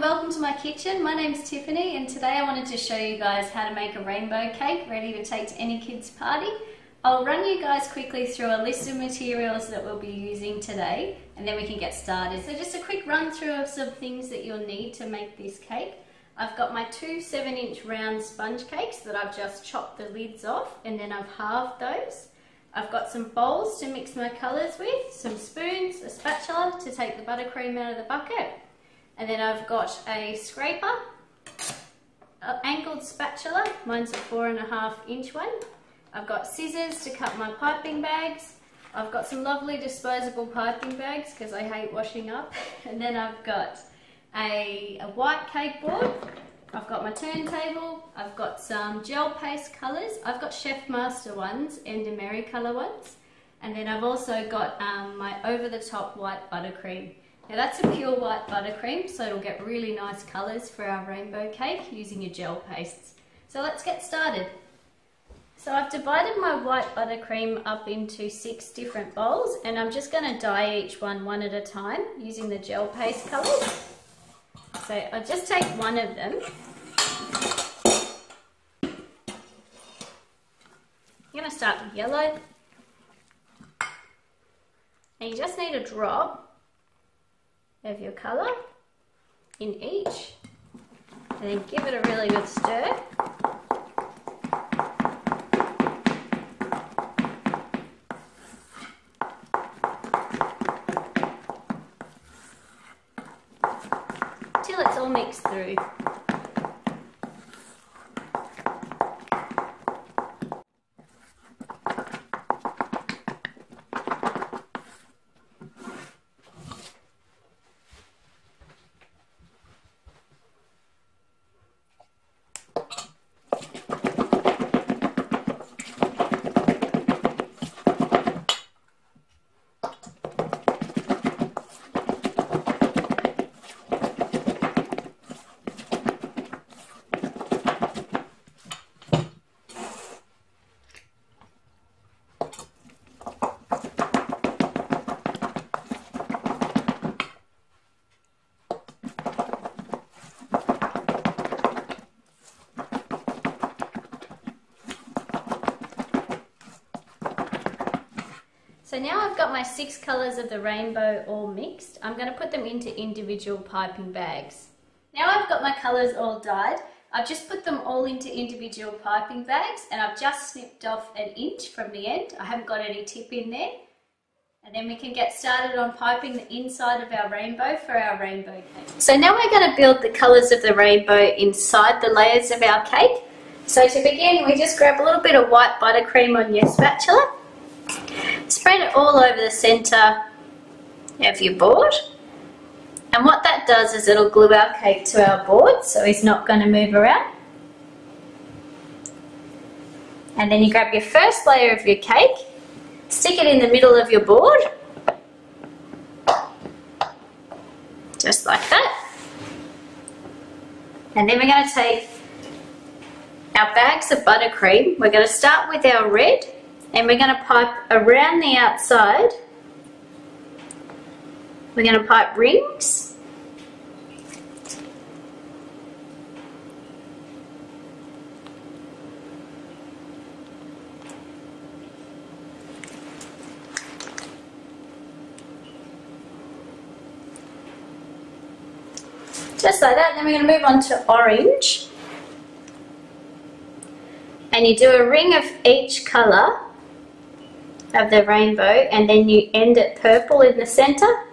welcome to my kitchen. My name's Tiffany and today I wanted to show you guys how to make a rainbow cake ready to take to any kid's party. I'll run you guys quickly through a list of materials that we'll be using today and then we can get started. So just a quick run through of some things that you'll need to make this cake. I've got my two 7-inch round sponge cakes that I've just chopped the lids off and then I've halved those. I've got some bowls to mix my colours with, some spoons, a spatula to take the buttercream out of the bucket, and then I've got a scraper, an angled spatula, mine's a 4.5-inch one. I've got scissors to cut my piping bags. I've got some lovely disposable piping bags because I hate washing up. And then I've got a white cake board. I've got my turntable. I've got some gel paste colours. I've got Chef Master ones and Emery colour ones. And then I've also got my over-the-top white buttercream. Now that's a pure white buttercream, so it'll get really nice colours for our rainbow cake using your gel pastes. So let's get started. So I've divided my white buttercream up into 6 different bowls and I'm just going to dye each one at a time using the gel paste colours. So I'll just take one of them. I'm going to start with yellow. And you just need a drop of your colour in each and then give it a really good stir. Till it's all mixed through. So now I've got my 6 colours of the rainbow all mixed. I'm going to put them into individual piping bags. Now I've got my colours all dyed. I've just put them all into individual piping bags and I've just snipped off 1 inch from the end. I haven't got any tip in there. And then we can get started on piping the inside of our rainbow for our rainbow cake. So now we're going to build the colours of the rainbow inside the layers of our cake. So to begin, we just grab a little bit of white buttercream on your spatula. Spread it all over the centre of your board, and what that does is it'll glue our cake to our board so it's not going to move around. And then you grab your first layer of your cake, stick it in the middle of your board, just like that. And then we're going to take our bags of buttercream. We're going to start with our red and we're going to pipe around the outside. We're going to pipe rings. Just like that. Then we're going to move on to orange. And you do a ring of each colour of the rainbow and then you end it purple in the centre.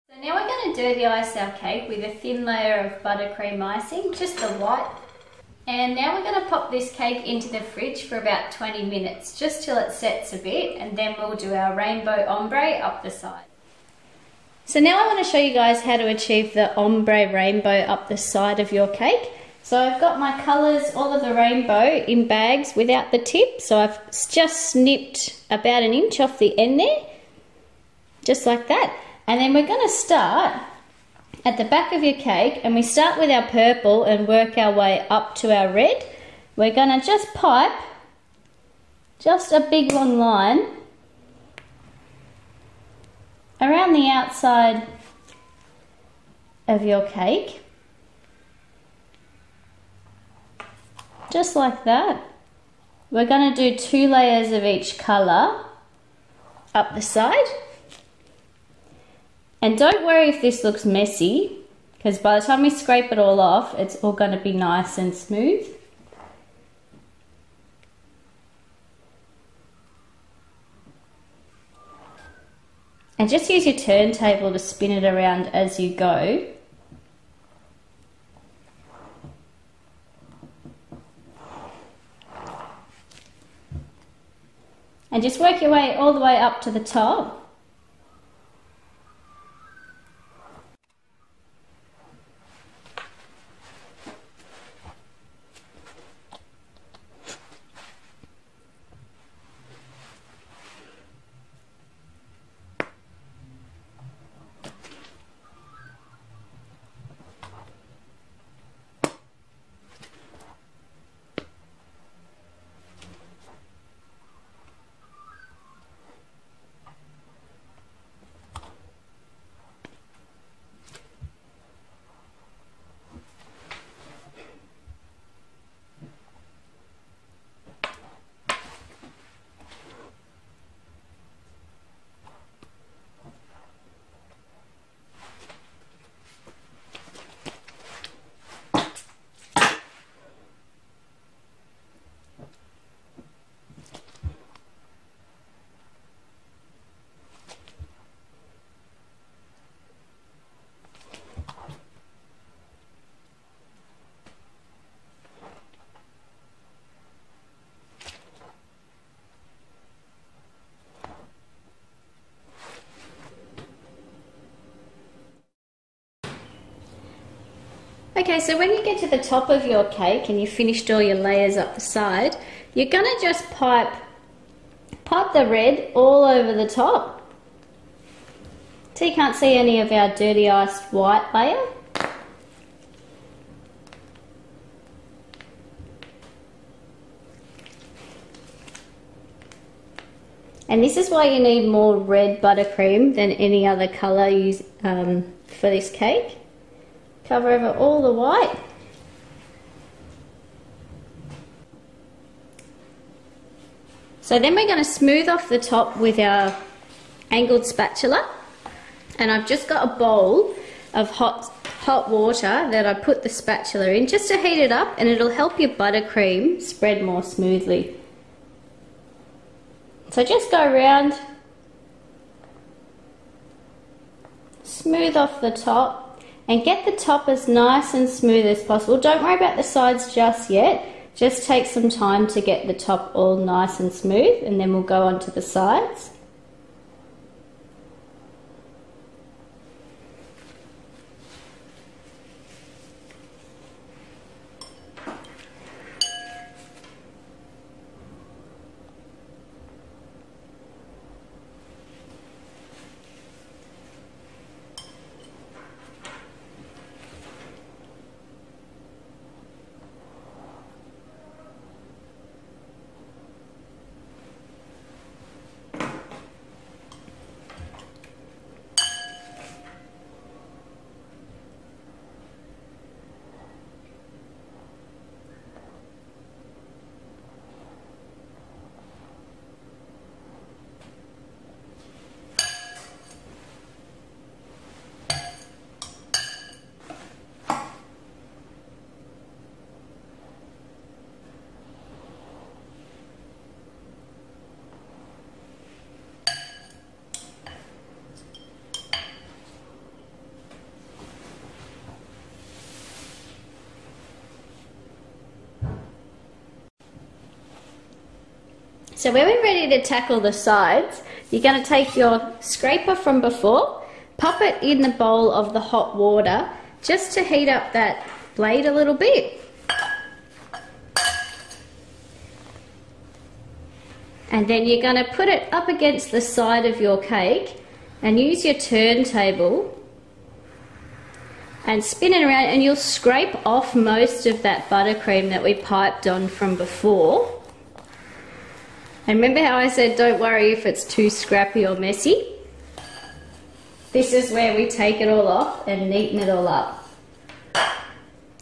So now we're going to dirty ice our cake with a thin layer of buttercream icing, just the white. And now we're going to pop this cake into the fridge for about 20 minutes, just till it sets a bit, and then we'll do our rainbow ombre up the side. So now I want to show you guys how to achieve the ombre rainbow up the side of your cake. So I've got my colours, all of the rainbow, in bags without the tip. So I've just snipped about 1 inch off the end there, just like that. And then we're going to start at the back of your cake, and we start with our purple and work our way up to our red. We're going to just pipe just a big long line around the outside of your cake, just like that. We're going to do 2 layers of each colour up the side. And don't worry if this looks messy, because by the time we scrape it all off, it's all going to be nice and smooth. And just use your turntable to spin it around as you go. And just work your way all the way up to the top. Okay, so when you get to the top of your cake and you've finished all your layers up the side, you're going to just pipe the red all over the top, so you can't see any of our dirty iced white layer. And this is why you need more red buttercream than any other colour for this cake. Cover over all the white. So then we're going to smooth off the top with our angled spatula. And I've just got a bowl of hot water that I put the spatula in just to heat it up, and it'll help your buttercream spread more smoothly. So just go around, smooth off the top, and get the top as nice and smooth as possible. Don't worry about the sides just yet. Just take some time to get the top all nice and smooth, and then we'll go on to the sides. So when we're ready to tackle the sides, you're going to take your scraper from before, pop it in the bowl of the hot water just to heat up that blade a little bit. And then you're going to put it up against the side of your cake and use your turntable and spin it around, and you'll scrape off most of that buttercream that we piped on from before. And remember how I said don't worry if it's too scrappy or messy? This is where we take it all off and neaten it all up.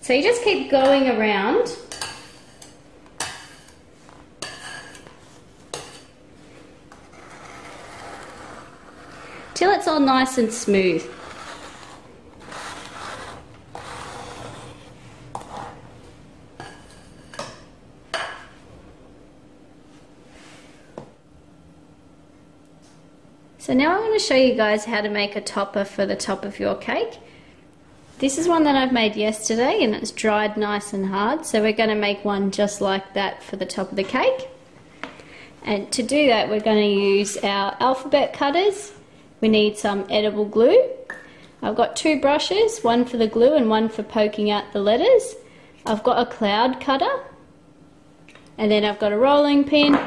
So you just keep going around till it's all nice and smooth. So now I'm going to show you guys how to make a topper for the top of your cake. This is one that I've made yesterday and it's dried nice and hard, so we're going to make one just like that for the top of the cake. And to do that we're going to use our alphabet cutters. We need some edible glue. I've got two brushes, one for the glue and one for poking out the letters. I've got a cloud cutter, and then I've got a rolling pin,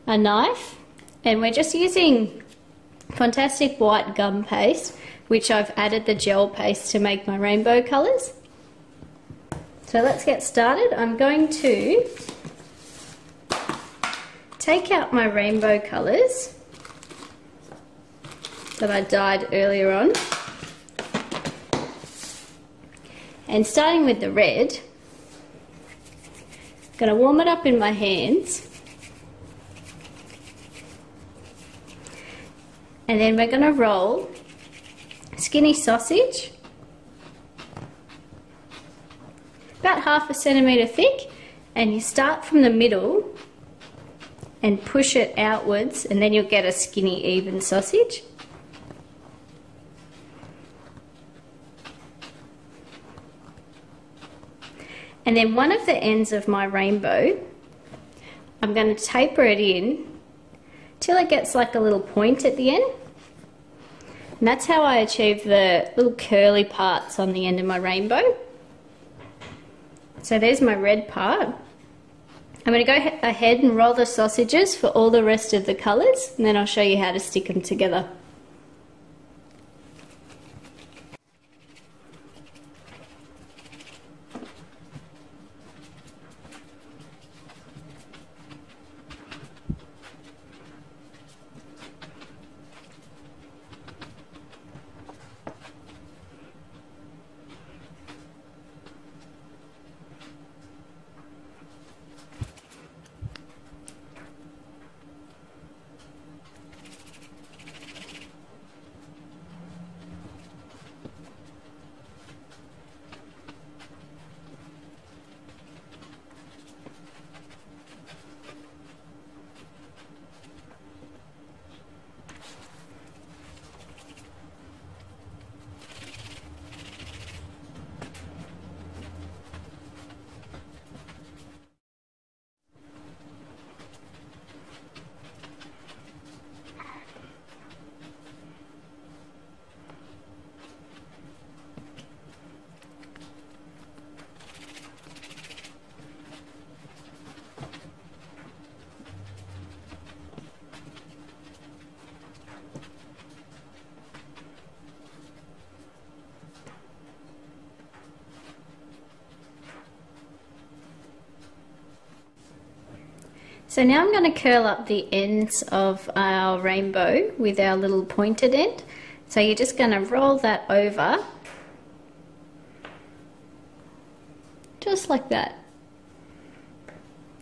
a knife, and we're just using fantastic white gum paste, which I've added the gel paste to make my rainbow colours. So let's get started. I'm going to take out my rainbow colours that I dyed earlier on, and starting with the red, I'm going to warm it up in my hands. And then we're going to roll skinny sausage, about 1/2 centimetre thick, and you start from the middle and push it outwards, and then you'll get a skinny even sausage. And then one of the ends of my rainbow, I'm going to taper it in till it gets like a little point at the end. And that's how I achieve the little curly parts on the end of my rainbow. So there's my red part. I'm going to go ahead and roll the sausages for all the rest of the colours, and then I'll show you how to stick them together. So now I'm going to curl up the ends of our rainbow with our little pointed end. So you're just going to roll that over, just like that.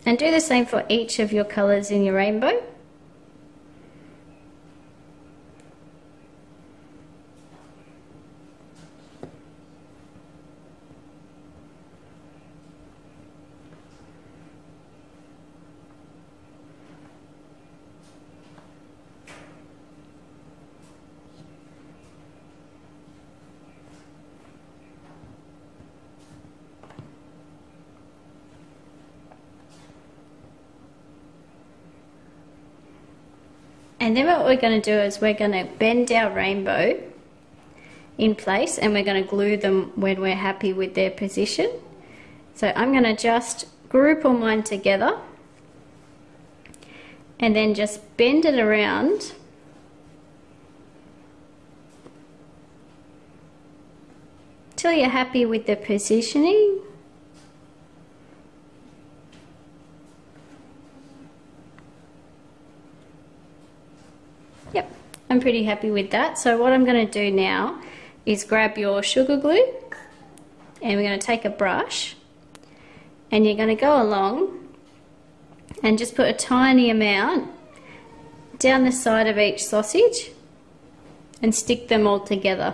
And do the same for each of your colours in your rainbow. And then what we're going to do is we're going to bend our rainbow in place, and we're going to glue them when we're happy with their position. So I'm going to just group all mine together and then just bend it around till you're happy with the positioning. Yep, I'm pretty happy with that. So what I'm going to do now is grab your sugar glue, and we're going to take a brush, and you're going to go along and just put a tiny amount down the side of each sausage and stick them all together.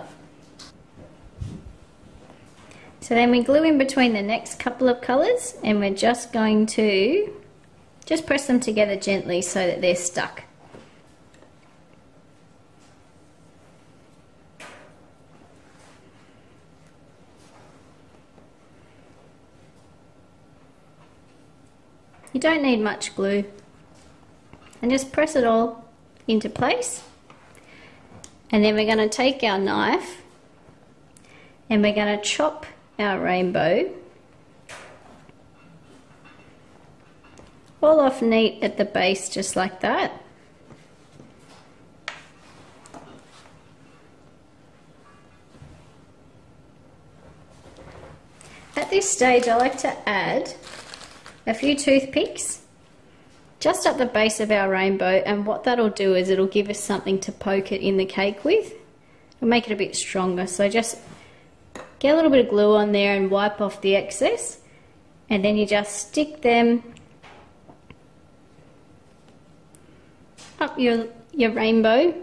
So then we glue in between the next couple of colours, and we're just going to just press them together gently so that they're stuck. You don't need much glue, and just press it all into place. And then we're going to take our knife and we're going to chop our rainbow all off neat at the base, just like that. At this stage I like to add a few toothpicks just up the base of our rainbow, and what that'll do is it'll give us something to poke it in the cake with. It'll make it a bit stronger. So just get a little bit of glue on there and wipe off the excess, and then you just stick them up your rainbow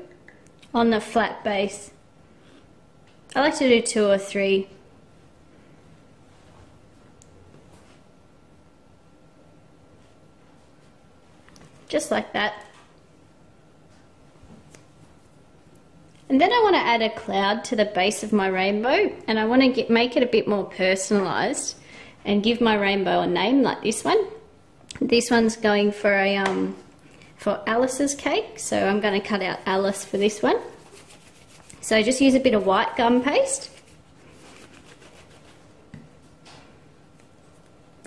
on the flat base. I like to do 2 or 3. Just like that. And then I want to add a cloud to the base of my rainbow, and I want to make it a bit more personalised and give my rainbow a name, like this one. This one's going for Alice's cake, so I'm going to cut out Alice for this one. So just use a bit of white gum paste,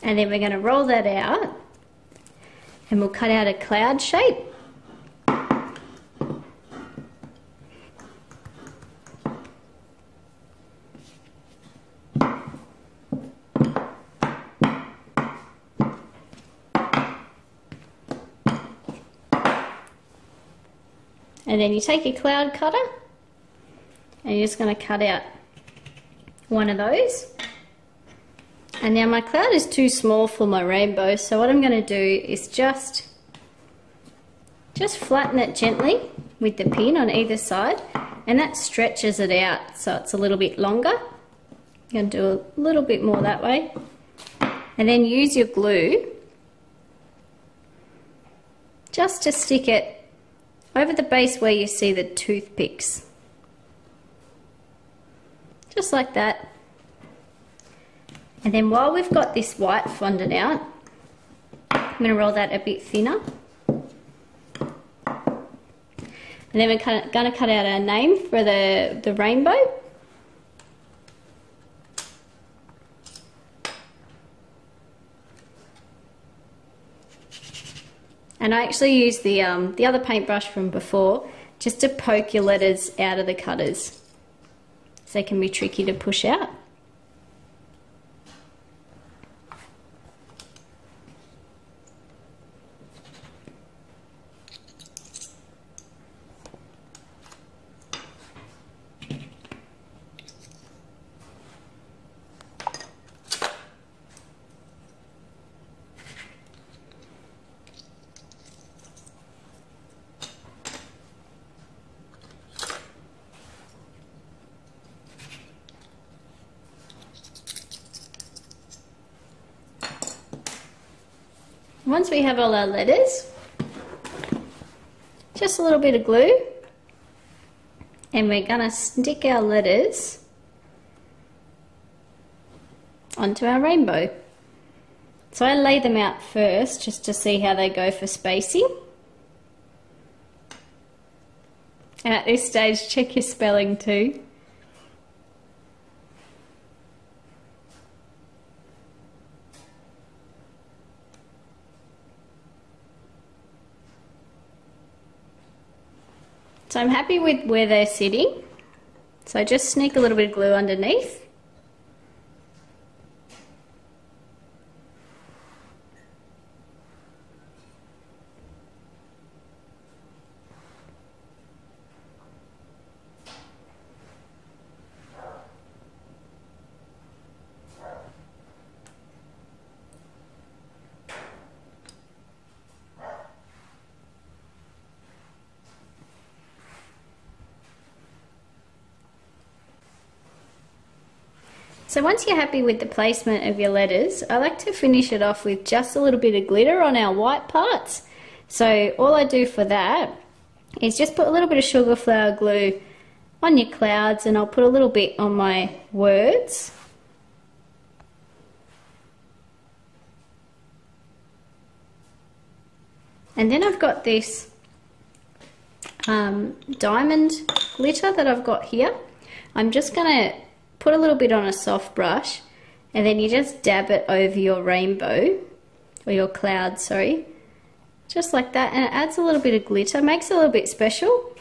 and then we're going to roll that out, and we'll cut out a cloud shape. And then you take your cloud cutter and you're just going to cut out one of those. And now my cloud is too small for my rainbow, so what I'm going to do is just flatten it gently with the pin on either side, and that stretches it out so it's a little bit longer. I'm going to do a little bit more that way, and then use your glue just to stick it over the base where you see the toothpicks. Just like that. And then while we've got this white fondant out, I'm going to roll that a bit thinner. And then we're going to cut out our name for the rainbow. And I actually use the other paintbrush from before just to poke your letters out of the cutters, so they can be tricky to push out. Once we have all our letters, just a little bit of glue, and we're going to stick our letters onto our rainbow. So I lay them out first just to see how they go for spacing. And at this stage, check your spelling too. So I'm happy with where they're sitting. So just sneak a little bit of glue underneath. So once you're happy with the placement of your letters, I like to finish it off with just a little bit of glitter on our white parts. So all I do for that is just put a little bit of sugar flour glue on your clouds, and I'll put a little bit on my words. And then I've got this diamond glitter that I've got here. I'm just going to put a little bit on a soft brush, and then you just dab it over your rainbow, or your cloud, sorry, just like that, and it adds a little bit of glitter, makes it a little bit special.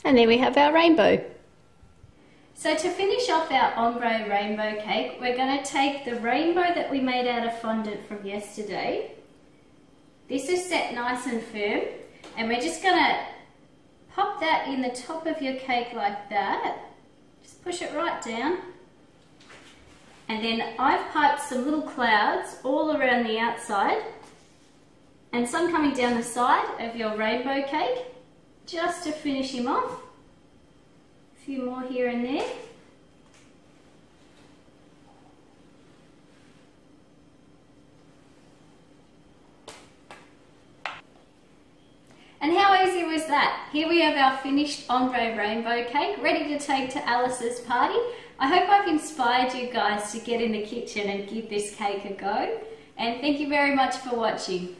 And there we have our rainbow. So to finish off our ombre rainbow cake, we're going to take the rainbow that we made out of fondant from yesterday. This is set nice and firm, and we're just going to pop that in the top of your cake like that. Just push it right down. And then I've piped some little clouds all around the outside, and some coming down the side of your rainbow cake, just to finish him off. A few more here and there. And how easy was that? Here we have our finished ombre rainbow cake, ready to take to Alice's party. I hope I've inspired you guys to get in the kitchen and give this cake a go. And thank you very much for watching.